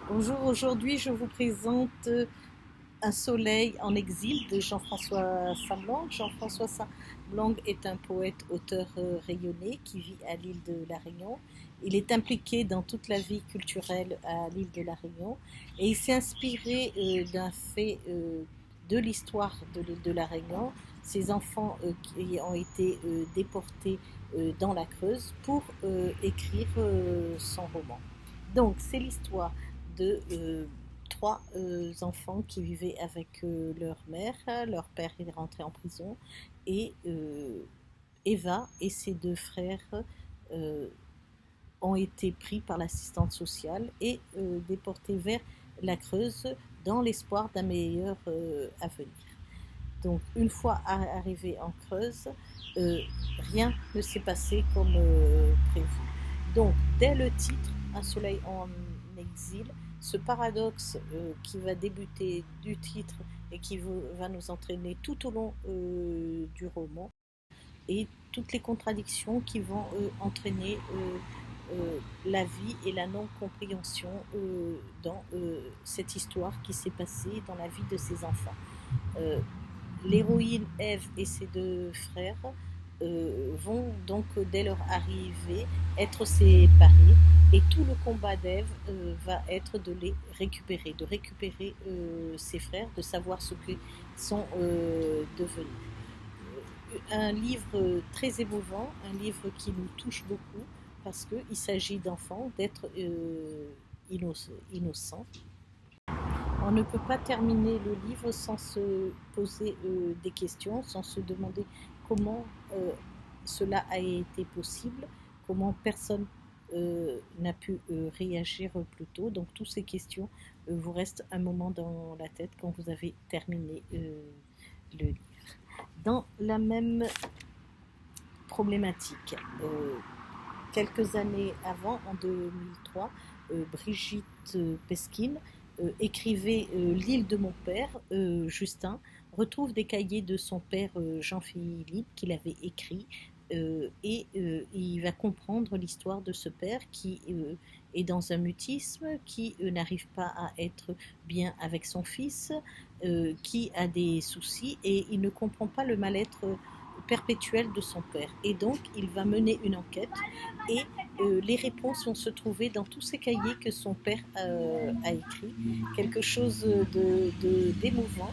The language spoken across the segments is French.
Bonjour, aujourd'hui je vous présente Un soleil en exil de Jean-François Saint-Blanc. Jean-François Saint-Blanc est un poète, auteur rayonné qui vit à l'île de la Réunion. Il est impliqué dans toute la vie culturelle à l'île de la Réunion et il s'est inspiré d'un fait de l'histoire de l'île de la Réunion, ces enfants qui ont été déportés dans la Creuse pour écrire son roman. Donc c'est l'histoire de trois enfants qui vivaient avec leur mère. Leur père est rentré en prison et Eva et ses deux frères euh, ont été pris par l'assistante sociale et déportés vers la Creuse dans l'espoir d'un meilleur avenir. Donc une fois arrivés en Creuse, euh, rien ne s'est passé comme prévu. Donc dès le titre, Un soleil en exil, ce paradoxe qui va débuter du titre et qui va nous entraîner tout au long du roman et toutes les contradictions qui vont entraîner la vie et la non-compréhension dans cette histoire qui s'est passée dans la vie de ces enfants. Euh, L'héroïne Ève et ses deux frères vont donc, dès leur arrivée, être séparés et tout le combat d'Ève va être de récupérer ses frères, de savoir ce qu'ils sont devenus. Un livre très émouvant, un livre qui nous touche beaucoup parce qu'il s'agit d'enfants, d'être innocents. On ne peut pas terminer le livre sans se poser des questions, sans se demander comment cela a été possible, comment personne n'a pu réagir plus tôt. Donc toutes ces questions vous restent un moment dans la tête quand vous avez terminé le livre. Dans la même problématique, quelques années avant, en 2003, Brigitte Peskin écrivait L'île de mon père, Justin, retrouve des cahiers de son père Jean-Philippe qu'il avait écrit et il va comprendre l'histoire de ce père qui est dans un mutisme, qui n'arrive pas à être bien avec son fils, qui a des soucis et il ne comprend pas le mal-être perpétuel de son père. Et donc, il va mener une enquête et les réponses vont se trouver dans tous ces cahiers que son père a écrits. Quelque chose d'émouvant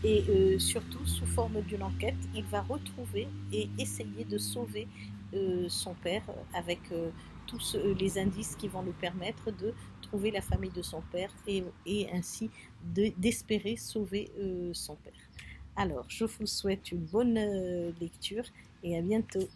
et surtout sous forme d'une enquête, il va retrouver et essayer de sauver son père avec tous les indices qui vont lui permettre de trouver la famille de son père et ainsi d'espérer sauver son père. Alors, je vous souhaite une bonne lecture et à bientôt.